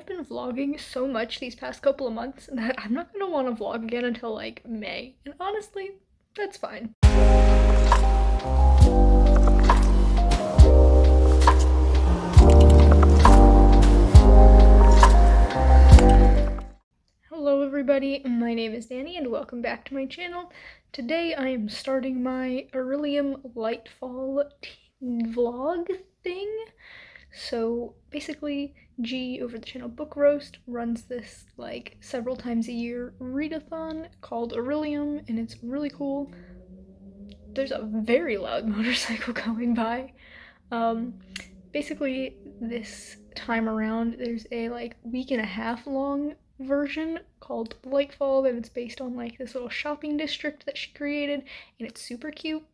been vlogging so much these past couple of months that I'm not gonna want to vlog again until like May, and honestly, that's fine. Hello everybody, my name is Danny and welcome back to my channel. Today I am starting my Orilium Lightfall vlog thing. So basically, G over the channel Book Roast runs this like several times a year readathon called Orilium, and it's really cool. There's a very loud motorcycle going by. Basically this time around there's a like week and a half long version called Lightfall, and it's based on like this little shopping district that she created, and it's super cute,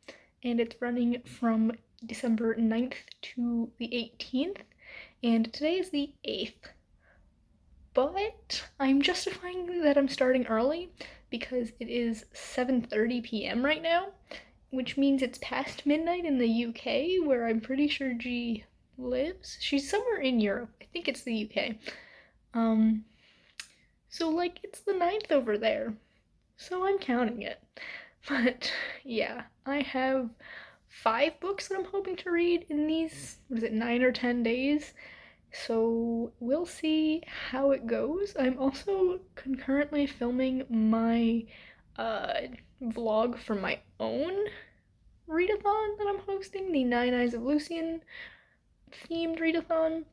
and it's running from December 9th to the 18th, and today is the 8th. But I'm justifying that I'm starting early because it is 7:30 p.m. right now, which means it's past midnight in the UK, where I'm pretty sure G lives. She's somewhere in Europe. I think it's the UK. So like it's the 9th over there. So I'm counting it. But yeah, I have 5 books that I'm hoping to read in these, 9 or 10 days. So we'll see how it goes. I'm also concurrently filming my vlog for my own readathon that I'm hosting, the Nine Eyes of Lucian themed readathon.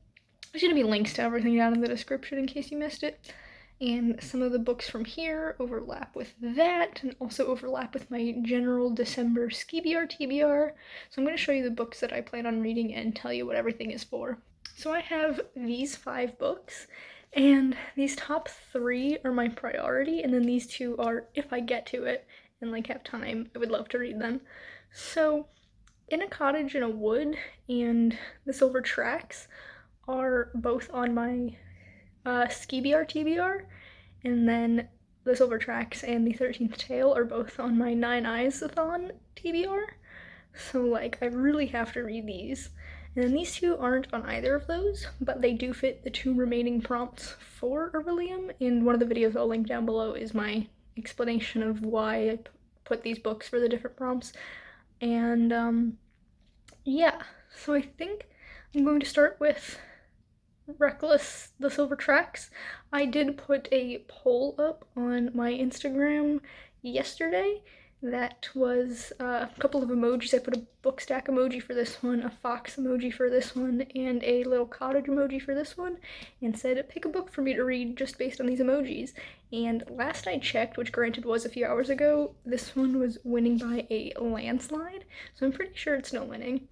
There's gonna be links to everything down in the description in case you missed it. And some of the books from here overlap with that, and also overlap with my general December SkiBR TBR. So I'm going to show you the books that I plan on reading and tell you what everything is for. So I have these 5 books, and these top 3 are my priority, and then these 2 are, if I get to it and like have time, I would love to read them. So In a Cottage in a Wood and The Silver Tracks are both on my SkiBR TBR, and then The Silver Tracks and The 13th Tale are both on my Nine Eyes-a-thon TBR. So like I really have to read these. And then these 2 aren't on either of those, but they do fit the 2 remaining prompts for Orilium, and one of the videos I'll link down below is my explanation of why I put these books for the different prompts. And yeah, so I think I'm going to start with Reckless, The Silver Tracks. I did put a poll up on my Instagram yesterday that was a couple of emojis. I put a book stack emoji for this one, a fox emoji for this one, and a little cottage emoji for this one, and said pick a book for me to read just based on these emojis. And last I checked, which granted was a few hours ago, this one was winning by a landslide, so I'm pretty sure it's still winning.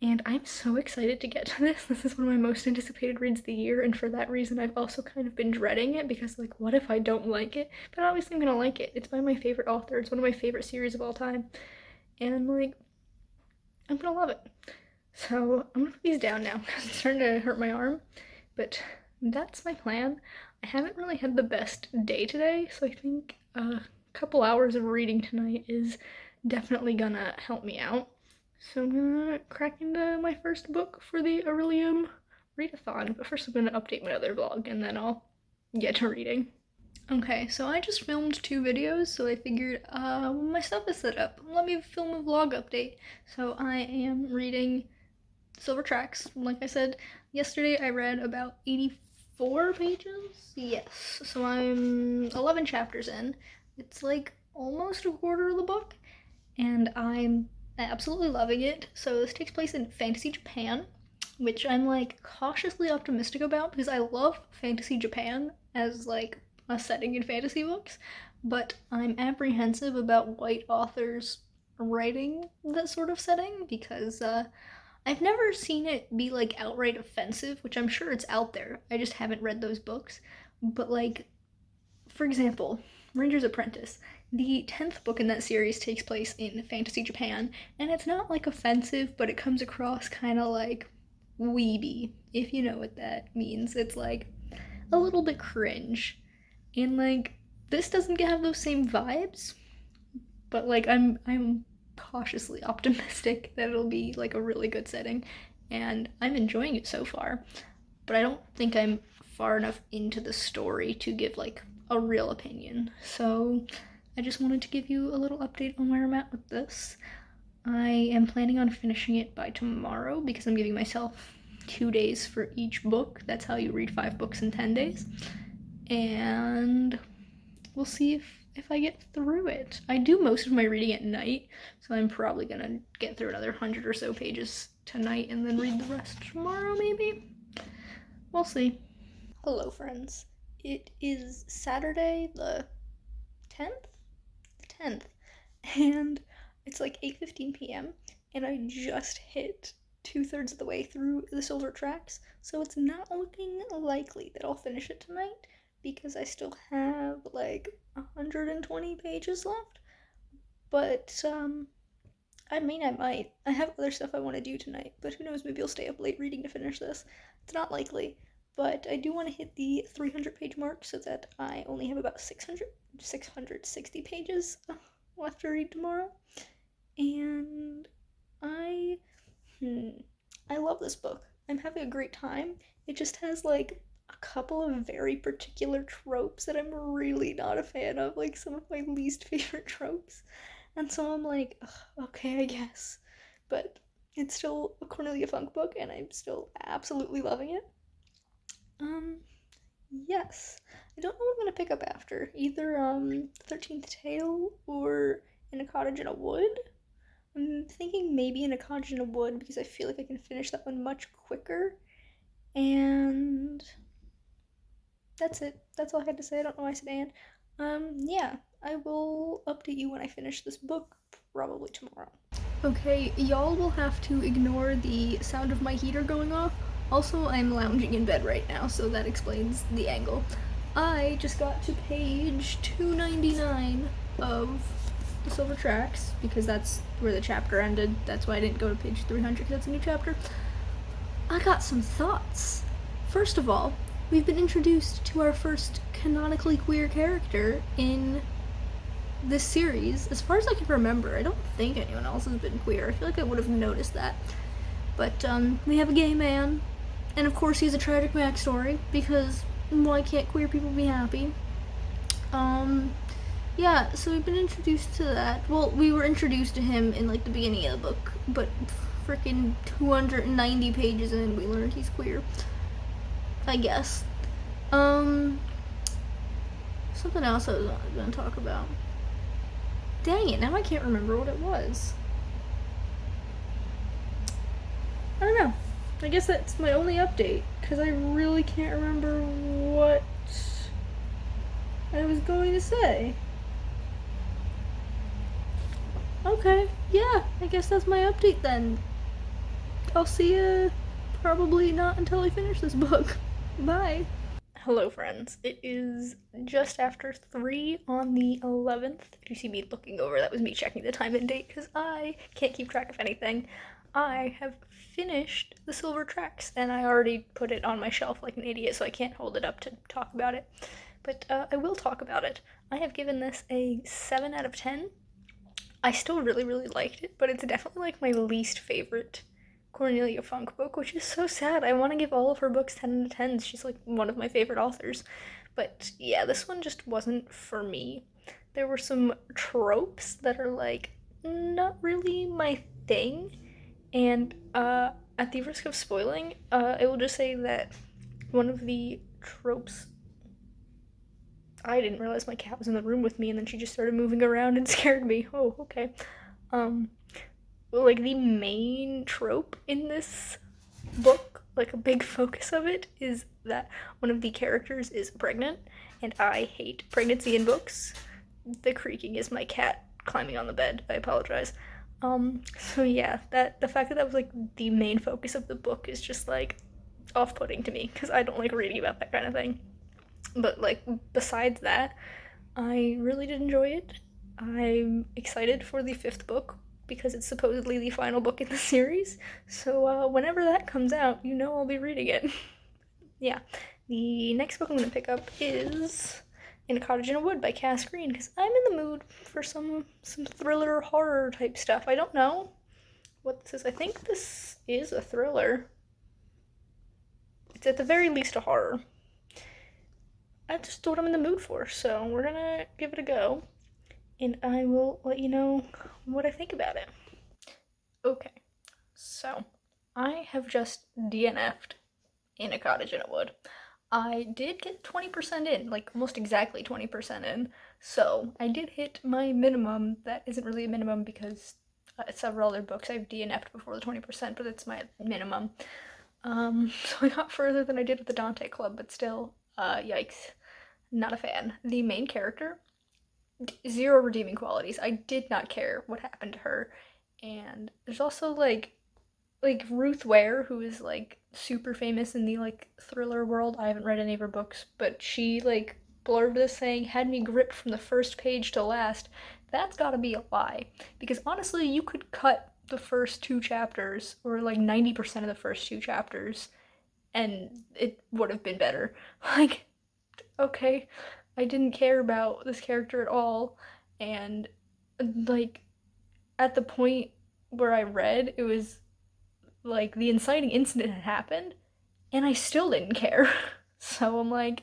And I'm so excited to get to this. This is one of my most anticipated reads of the year, and for that reason I've also kind of been dreading it, because like what if I don't like it? But obviously I'm gonna like it. It's by my favorite author. It's one of my favorite series of all time. And like, I'm gonna love it. So I'm gonna put these down now because it's starting to hurt my arm. But that's my plan. I haven't really had the best day today, so I think a couple hours of reading tonight is definitely gonna help me out. So I'm gonna crack into my first book for the Orilium readathon, but first I'm gonna update my other vlog and then I'll get to reading. Okay, so I just filmed 2 videos, so I figured my stuff is set up. Let me film a vlog update. So I am reading Silver Tracks. Like I said, yesterday I read about 84 pages. Yes, so I'm 11 chapters in. It's like almost a quarter of the book, and I'm absolutely loving it. So this takes place in fantasy Japan, which I'm like cautiously optimistic about because I love fantasy Japan as like a setting in fantasy books, but I'm apprehensive about white authors writing that sort of setting because I've never seen it be like outright offensive, which I'm sure it's out there. I just haven't read those books. But like, for example, Ranger's Apprentice. The 10th book in that series takes place in fantasy Japan, and it's not like offensive, but it comes across kind of like weeby, if you know what that means. It's like a little bit cringe. And like, this doesn't have those same vibes, but like I'm cautiously optimistic that it'll be like a really good setting, and I'm enjoying it so far. But I don't think I'm far enough into the story to give like a real opinion. So I just wanted to give you a little update on where I'm at with this. I am planning on finishing it by tomorrow because I'm giving myself 2 days for each book. That's how you read 5 books in 10 days. And we'll see if I get through it. I do most of my reading at night, so I'm probably gonna get through another 100 or so pages tonight and then read the rest tomorrow, maybe? We'll see. Hello, friends. It is Saturday the 10th? The 10th. And it's like 8:15 p.m. and I just hit 2/3 of the way through the Silver Tracks, so it's not looking likely that I'll finish it tonight because I still have like 120 pages left. But I mean, I might. I have other stuff I want to do tonight, but who knows, maybe I'll stay up late reading to finish this. It's not likely, but I do want to hit the 300-page mark so that I only have about 660 pages left to read tomorrow. And I love this book. I'm having a great time. It just has like a couple of very particular tropes that I'm really not a fan of, like some of my least favorite tropes. And so I'm like, okay, I guess. But it's still a Cornelia Funk book, and I'm still absolutely loving it. Yes. I don't know what I'm gonna pick up after. Either 13th Tale or In a Cottage in a Wood. I'm thinking maybe In a Cottage in a Wood because I feel like I can finish that one much quicker. And that's it. That's all I had to say. I don't know why I said and. Yeah, I will update you when I finish this book, probably tomorrow. Okay, y'all will have to ignore the sound of my heater going off. Also, I'm lounging in bed right now, so that explains the angle. I just got to page 299 of the Silver Tracks, because that's where the chapter ended. That's why I didn't go to page 300, because that's a new chapter. I got some thoughts. First of all, we've been introduced to our first canonically queer character in this series. As far as I can remember, I don't think anyone else has been queer. I feel like I would have noticed that. But we have a gay man, and of course he has a tragic backstory, because why can't queer people be happy? Yeah, so we've been introduced to that. Well, we were introduced to him in like the beginning of the book, but freaking 290 pages in, we learned he's queer. I guess. Something else I was gonna talk about. Dang it, now I can't remember what it was. I don't know. I guess that's my only update, because I really can't remember what I was going to say. Okay, yeah, I guess that's my update then. I'll see you probably not until I finish this book. Bye. Hello, friends. It is just after 3 on the 11th. If you see me looking over, that was me checking the time and date, because I can't keep track of anything. I have finished the Silver Tracks, and I already put it on my shelf like an idiot, so I can't hold it up to talk about it. But I will talk about it. I have given this a 7 out of 10. I still really, really liked it, but it's definitely like my least favorite Cornelia Funk book, which is so sad. I want to give all of her books 10 out of 10s. She's like one of my favorite authors. But yeah, this one just wasn't for me. There were some tropes that are like not really my thing. And at the risk of spoiling, I will just say that one of the tropes. I didn't realize my cat was in the room with me, and then she just started moving around and scared me. Oh, okay. Like the main trope in this book, like a big focus of it, is that one of the characters is pregnant, and I hate pregnancy in books. The creaking is my cat climbing on the bed. I apologize. So yeah, the fact that was like the main focus of the book is just like off-putting to me, because I don't like reading about that kind of thing. But like besides that, I really did enjoy it. I'm excited for the 5th book because it's supposedly the final book in the series. So whenever that comes out, you know I'll be reading it. Yeah, the next book I'm gonna pick up is In a Cottage in a Wood by Cass Green, because I'm in the mood for some thriller horror type stuff. I don't know what this is. I think this is a thriller. It's at the very least a horror. that's just what I'm in the mood for. So we're gonna give it a go, and I will let you know what I think about it. Okay, so I have just DNF'd in a cottage in a wood. I did get 20% in, like almost exactly 20% in. So I did hit my minimum. That isn't really a minimum because several other books I've DNF'd before the 20%, but it's my minimum. So I got further than I did with the Dante Club, but still, yikes. Not a fan. The main character, zero redeeming qualities. I did not care what happened to her. And there's also like Ruth Ware, who is like super famous in the like thriller world. I haven't read any of her books, but she like blurbed this saying, had me gripped from the first page to last. That's gotta be a lie. Because honestly, you could cut the first two chapters, or like 90% of the first two chapters, and it would have been better. Like, okay, I didn't care about this character at all, and like at the point where I read, it was like the inciting incident had happened, and I still didn't care. So I'm like,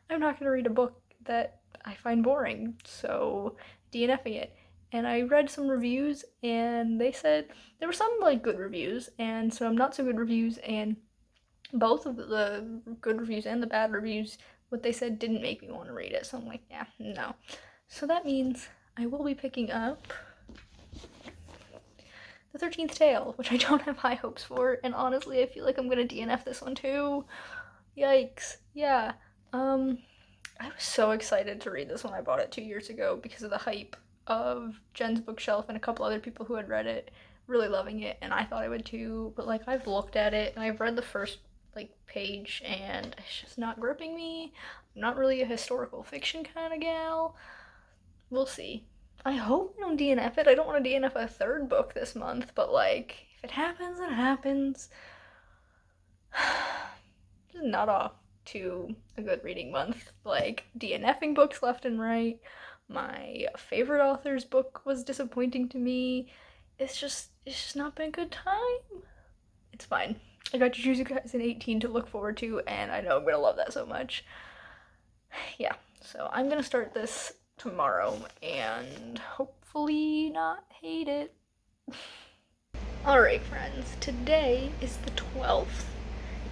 I'm not gonna read a book that I find boring, so DNFing it. And I read some reviews, and they said there were some like good reviews and some not so good reviews, and both of the good reviews and the bad reviews, what they said didn't make me want to read it. So I'm like, yeah, no. So that means I will be picking up the 13th Tale, which I don't have high hopes for, and honestly, I feel like I'm gonna DNF this one too. Yikes. Yeah. I was so excited to read this when I bought it 2 years ago because of the hype of Jen's bookshelf and a couple other people who had read it really loving it, and I thought I would too, but like I've looked at it and I've read the first like page and it's just not gripping me. I'm not really a historical fiction kind of gal. We'll see. I hope I don't DNF it. I don't want to DNF a third book this month, but like, if it happens, it happens. Just not off to a good reading month. Like, DNFing books left and right. My favorite author's book was disappointing to me. It's just not been a good time. It's fine. I got to choose you guys in 18 to look forward to, and I know I'm gonna love that so much. Yeah, so I'm gonna start this tomorrow and hopefully not hate it. Alright, friends, today is the 12th,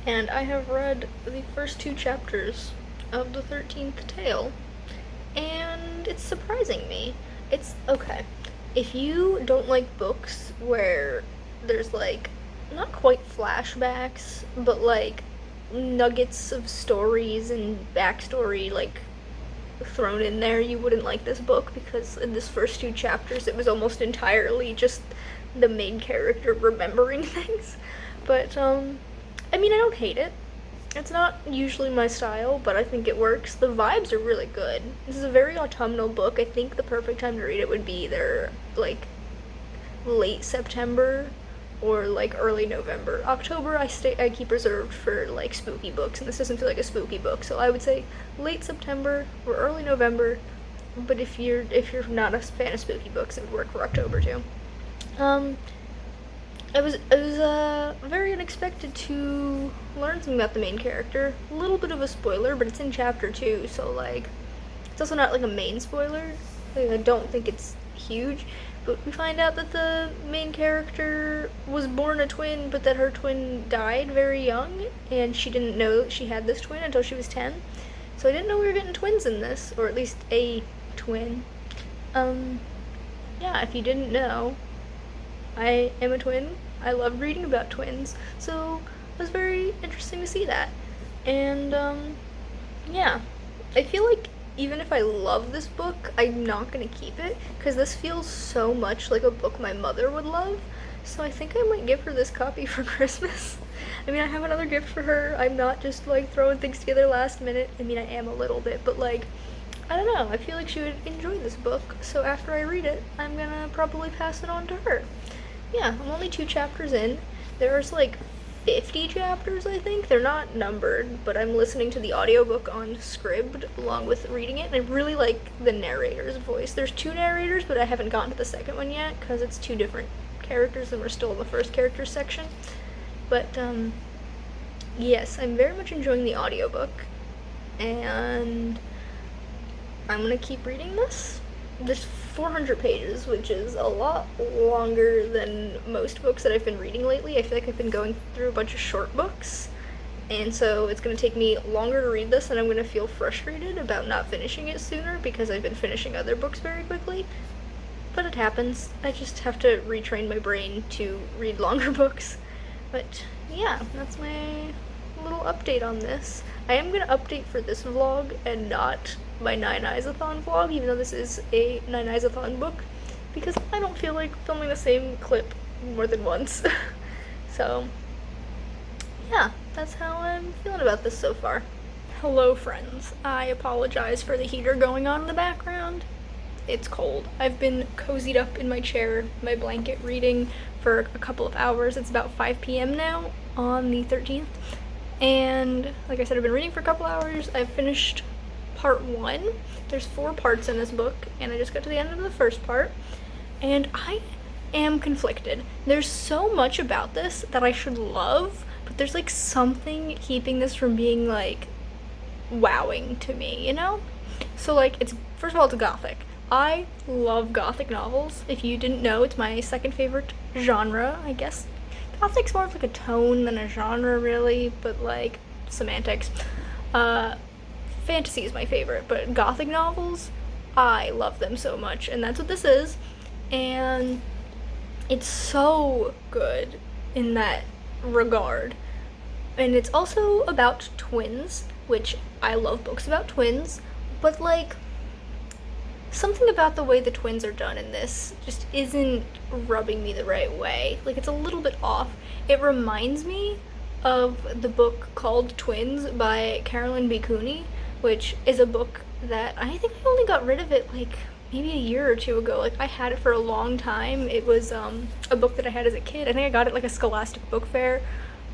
and I have read the first two chapters of the 13th Tale, and it's surprising me. It's okay. If you don't like books where there's like not quite flashbacks, but like nuggets of stories and backstory like thrown in there, you wouldn't like this book, because in this first two chapters it was almost entirely just the main character remembering things. But I mean, I don't hate it. It's not usually my style, but I think it works. The vibes are really good. This is a very autumnal book. I think the perfect time to read it would be either like late September or like early November. October I keep reserved for like spooky books, and this doesn't feel like a spooky book, so I would say late September or early November. But if you're not a fan of spooky books, it would work for October too. It was very unexpected to learn something about the main character. A little bit of a spoiler, but it's in chapter 2, so like it's also not like a main spoiler. Like, I don't think it's huge, but we find out that the main character was born a twin, but that her twin died very young, and she didn't know that she had this twin until she was 10. So I didn't know we were getting twins in this, or at least a twin. Yeah, if you didn't know, I am a twin. I love reading about twins, so it was very interesting to see that. And, yeah. I feel like even if I love this book, I'm not gonna keep it, because this feels so much like a book my mother would love, so I think I might give her this copy for Christmas. I mean, I have another gift for her. I'm not just, like, throwing things together last minute. I mean, I am a little bit, but, like, I don't know. I feel like she would enjoy this book, so after I read it, I'm gonna probably pass it on to her. Yeah, I'm only 2 chapters in. There's like 50 chapters, I think. They're not numbered, but I'm listening to the audiobook on Scribd along with reading it, and I really like the narrator's voice. There's 2 narrators, but I haven't gotten to the second one yet because it's 2 different characters and we're still in the first characters section. But yes, I'm very much enjoying the audiobook. and I'm gonna keep reading this. There's 400 pages, which is a lot longer than most books that I've been reading lately. I feel like I've been going through a bunch of short books, and so it's gonna take me longer to read this, and I'm gonna feel frustrated about not finishing it sooner because I've been finishing other books very quickly. But it happens. I just have to retrain my brain to read longer books. But yeah, that's my little update on this. I am going to update for this vlog and not my 9-Eyes-a-thon vlog, even though this is a 9-Eyes-a-thon book, because I don't feel like filming the same clip more than once. So yeah, that's how I'm feeling about this so far. Hello friends, I apologize for the heater going on in the background. It's cold. I've been cozied up in my chair, my blanket, reading for a couple of hours. It's about 5 p.m. now on the 13th. And like I said, I've been reading for a couple hours. I've finished part 1. There's 4 parts in this book, and I just got to the end of the first part. And I am conflicted. There's so much about this that I should love, but there's like something keeping this from being like wowing to me, you know? So like, it's, first of all, it's gothic. I love gothic novels. If you didn't know, it's my second favorite genre, I guess. Gothic's more of like a tone than a genre, really, but like, semantics. Fantasy is my favorite, but gothic novels, I love them so much, and that's what this is. And it's so good in that regard. And it's also about twins, which I love books about twins, but like, something about the way the twins are done in this just isn't rubbing me the right way. Like, it's a little bit off. It reminds me of the book called Twins by Carolyn B. Cooney, which is a book that I think I only got rid of it like maybe a year or two ago. Like, I had it for a long time. It was a book that I had as a kid. I think I got it like a Scholastic book fair,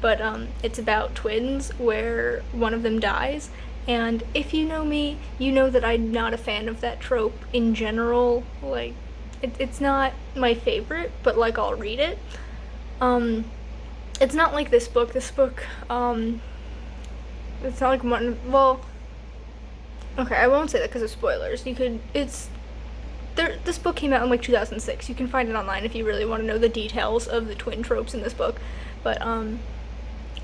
but it's about twins where one of them dies. And if you know me, you know that I'm not a fan of that trope in general. Like, it's not my favorite, but like, I'll read it. It's not like this book. This book, it's not like one, well, okay, I won't say that because of spoilers. This book came out in like 2006. You can find it online if you really want to know the details of the twin tropes in this book. But, I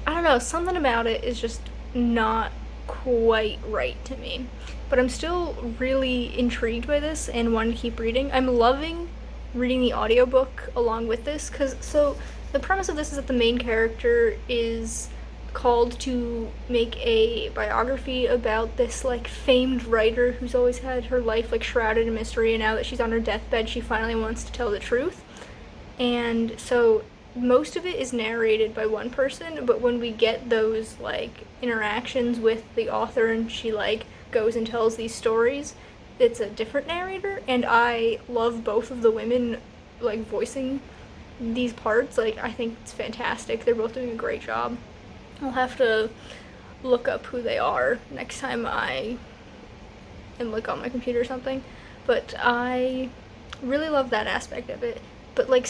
don't know, something about it is just not quite right to me. But I'm still really intrigued by this and want to keep reading. I'm loving reading the audiobook along with this, so the premise of this is that the main character is called to make a biography about this like famed writer who's always had her life like shrouded in mystery, and now that she's on her deathbed, she finally wants to tell the truth. And so most of it is narrated by one person, but when we get those like interactions with the author and she like goes and tells these stories, it's a different narrator, and I love both of the women like voicing these parts. Like, I think it's fantastic. They're both doing a great job. I'll have to look up who they are next time I am like on my computer or something, but I really love that aspect of it. But like,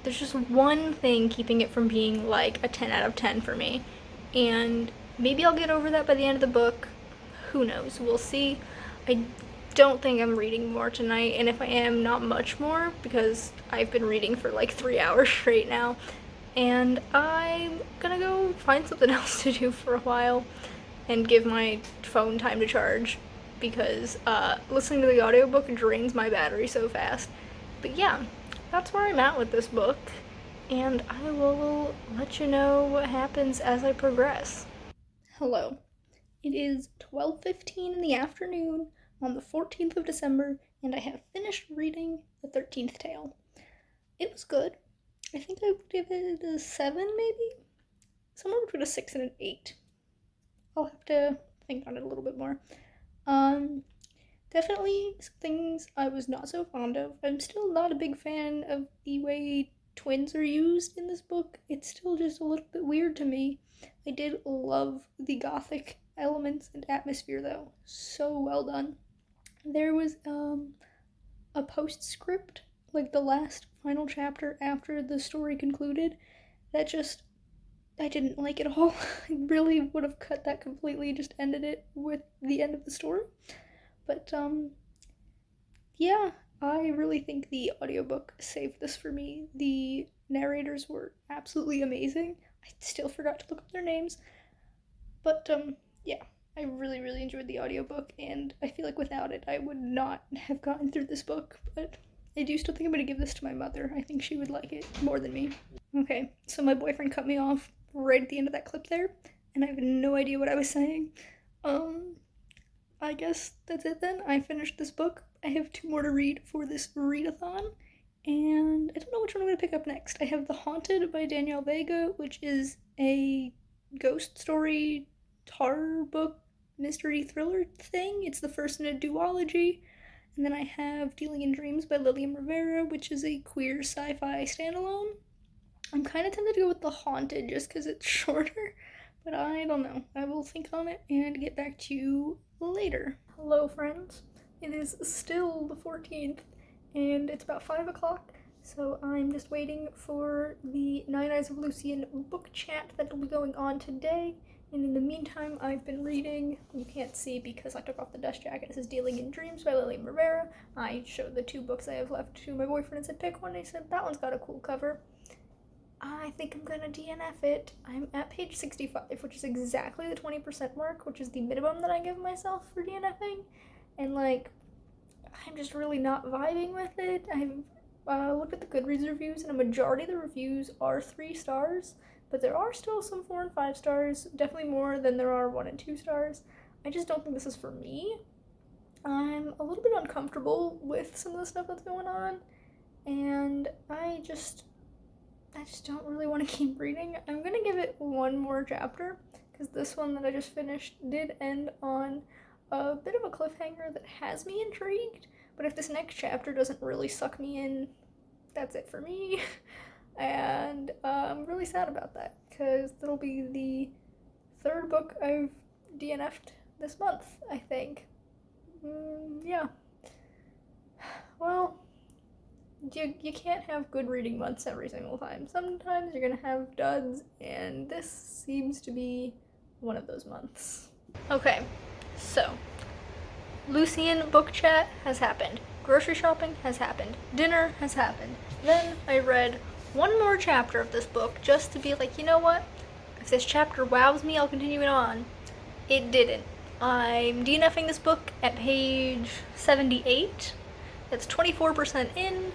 there's just one thing keeping it from being like a 10 out of 10 for me, and maybe I'll get over that by the end of the book. Who knows? We'll see. I don't think I'm reading more tonight, and if I am, not much more, because I've been reading for like 3 hours straight now, and I'm gonna go find something else to do for a while and give my phone time to charge, because listening to the audiobook drains my battery so fast. But yeah, that's where I'm at with this book, and I will let you know what happens as I progress. Hello. It is 12:15 in the afternoon on the 14th of December, and I have finished reading The 13th Tale. It was good. I think I would give it a 7, maybe? Somewhere between a 6 and an 8. I'll have to think on it a little bit more. Definitely things I was not so fond of. I'm still not a big fan of the way twins are used in this book. It's still just a little bit weird to me. I did love the gothic elements and atmosphere, though. So well done. There was a postscript, like the last final chapter after the story concluded, that just I didn't like it all. I really would have cut that completely, just ended it with the end of the story. But, yeah, I really think the audiobook saved this for me. The narrators were absolutely amazing. I still forgot to look up their names. But, yeah, I really, really enjoyed the audiobook, and I feel like without it, I would not have gotten through this book. But I do still think I'm going to give this to my mother. I think she would like it more than me. Okay, so my boyfriend cut me off right at the end of that clip there, and I have no idea what I was saying. I guess that's it then. I finished this book. I have 2 more to read for this readathon, and I don't know which one I'm going to pick up next. I have The Haunted by Danielle Vega, which is a ghost story horror book mystery thriller thing. It's the first in a duology. And then I have Dealing in Dreams by Lilian Rivera, which is a queer sci-fi standalone. I'm kind of tempted to go with The Haunted just because it's shorter, but I don't know. I will think on it and get back to you later. Hello, friends. It is still the 14th, and it's about 5 o'clock, so I'm just waiting for the Nine Eyes of Lucian book chat that will be going on today. And in the meantime, I've been reading, you can't see because I took off the dust jacket, this is Dealing in Dreams by Lilian Rivera. I showed the 2 books I have left to my boyfriend and said pick one, and he said that one's got a cool cover. I think I'm gonna DNF it. I'm at page 65, which is exactly the 20% mark, which is the minimum that I give myself for DNFing. And, like, I'm just really not vibing with it. I've looked at the Goodreads reviews, and a majority of the reviews are 3 stars, but there are still some 4 and 5 stars, definitely more than there are 1 and 2 stars. I just don't think this is for me. I'm a little bit uncomfortable with some of the stuff that's going on, and I just don't really want to keep reading. I'm gonna give it 1 more chapter, because this one that I just finished did end on a bit of a cliffhanger that has me intrigued, but if this next chapter doesn't really suck me in, that's it for me. And I'm really sad about that, because that'll be the 3rd book I've DNF'd this month, I think. Yeah. Well, you can't have good reading months every single time. Sometimes you're gonna have duds, and this seems to be one of those months. Okay, so Lucian book chat has happened. Grocery shopping has happened. Dinner has happened. Then I read 1 more chapter of this book just to be like, you know what? If this chapter wows me, I'll continue it on. It didn't. I'm DNFing this book at page 78. That's 24% in.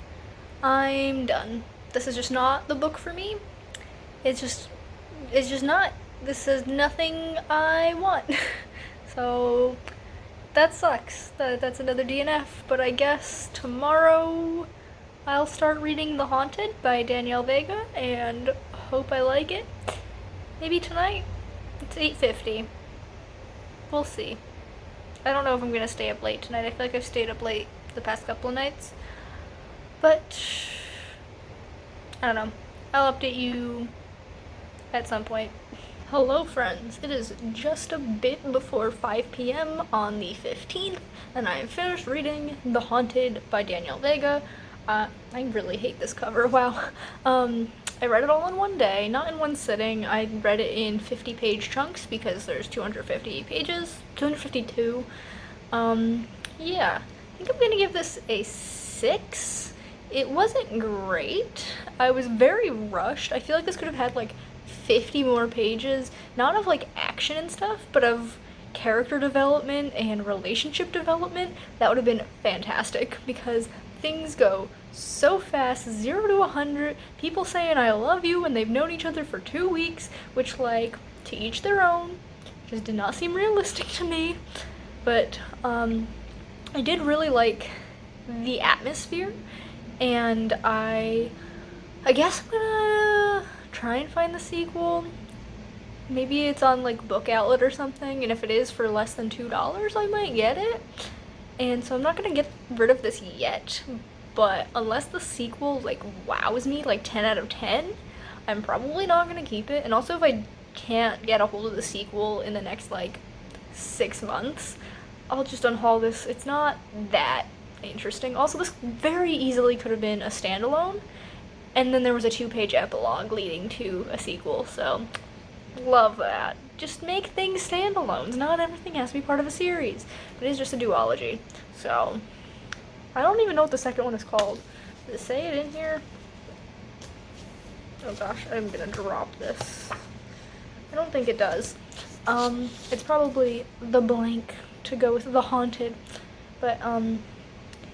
I'm done. This is just not the book for me. It's just not. This is nothing I want. So that sucks. That's another DNF, but I guess tomorrow I'll start reading The Haunted by Danielle Vega and hope I like it. Maybe tonight. It's 8:50. We'll see. I don't know if I'm gonna stay up late tonight. I feel like I've stayed up late the past couple of nights. But I don't know. I'll update you at some point. Hello, friends. It is just a bit before 5 p.m. on the 15th, and I have finished reading The Haunted by Danielle Vega. I really hate this cover. Wow. I read it all in 1 day, not in 1 sitting. I read it in 50-page chunks because there's 250 pages, 252. Yeah. I think I'm gonna give this a 6. It wasn't great. I was very rushed. I feel like this could have had like 50 more pages, not of like action and stuff, but of character development and relationship development. That would have been fantastic, because things go so fast, 0 to 100, people saying I love you when they've known each other for 2 weeks, which, like, to each their own, just did not seem realistic to me. But I did really like the atmosphere, and I guess I'm gonna try and find the sequel. Maybe it's on like Book Outlet or something, and if it is for less than $2, I might get it. And so I'm not gonna get rid of this yet, but unless the sequel like wows me like 10 out of 10, I'm probably not gonna keep it. And also, if I can't get a hold of the sequel in the next like 6 months, I'll just unhaul this. It's not that interesting. Also, this very easily could have been a standalone, and then there was a 2-page epilogue leading to a sequel, so Love that. Just make things standalones. Not everything has to be part of a series. But it is just a duology. So, I don't even know what the second one is called. Does it say it in here? Oh gosh, I'm gonna drop this. I don't think it does. It's probably the blank to go with the haunted. But,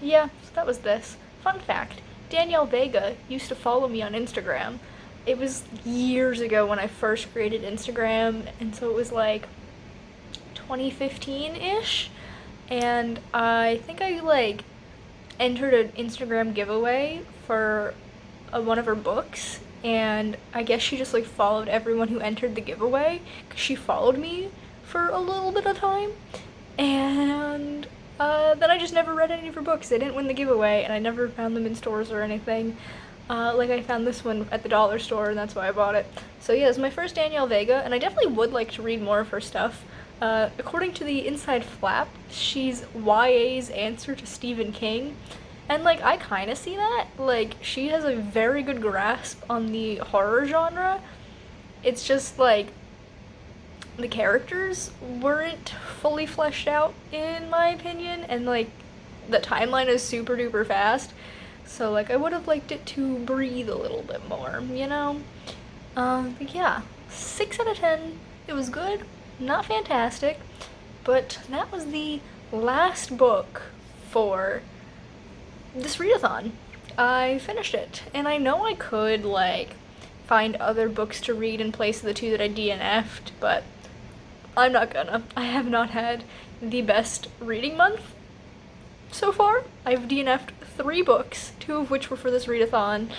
yeah, so that was this. Fun fact, Danielle Vega used to follow me on Instagram. It was years ago when I first created Instagram, and so it was like 2015-ish, and I think I like entered an Instagram giveaway for one of her books, and I guess she just like followed everyone who entered the giveaway because she followed me for a little bit of time, and then I just never read any of her books. I didn't win the giveaway, and I never found them in stores or anything. Like I found this one at the dollar store, and that's why I bought it. So yeah, it's my first Danielle Vega, and I definitely would like to read more of her stuff. According to the Inside Flap, she's YA's answer to Stephen King. And, like, I kind of see that. Like, she has a very good grasp on the horror genre. It's just, like, the characters weren't fully fleshed out, in my opinion. And, like, the timeline is super duper fast. So, like, I would have liked it to breathe a little bit more, you know? But yeah, 6 out of 10. It was good, not fantastic. But that was the last book for this readathon. I finished it, and I know I could, like, find other books to read in place of the 2 that I DNF'd, but I'm not gonna. I have not had the best reading month so far. I've DNF'd 3 books, 2 of which were for this readathon,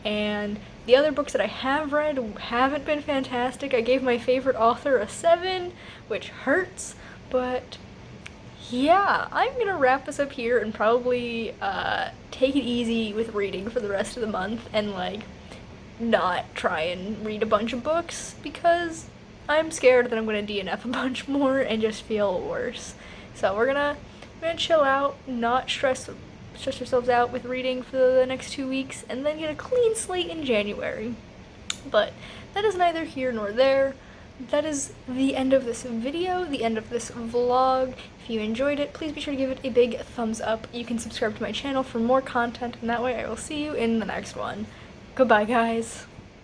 and the other books that I have read haven't been fantastic. I gave my favorite author a 7, which hurts, but yeah, I'm gonna wrap this up here and probably take it easy with reading for the rest of the month and like not try and read a bunch of books because I'm scared that I'm gonna DNF a bunch more and just feel worse. So we're gonna chill out, not stress yourselves out with reading for the next 2 weeks, and then get a clean slate in January. But that is neither here nor there. That is the end of this video, the end of this vlog. If you enjoyed it, please be sure to give it a big thumbs up. You can subscribe to my channel for more content, and that way I will see you in the next one. Goodbye, guys.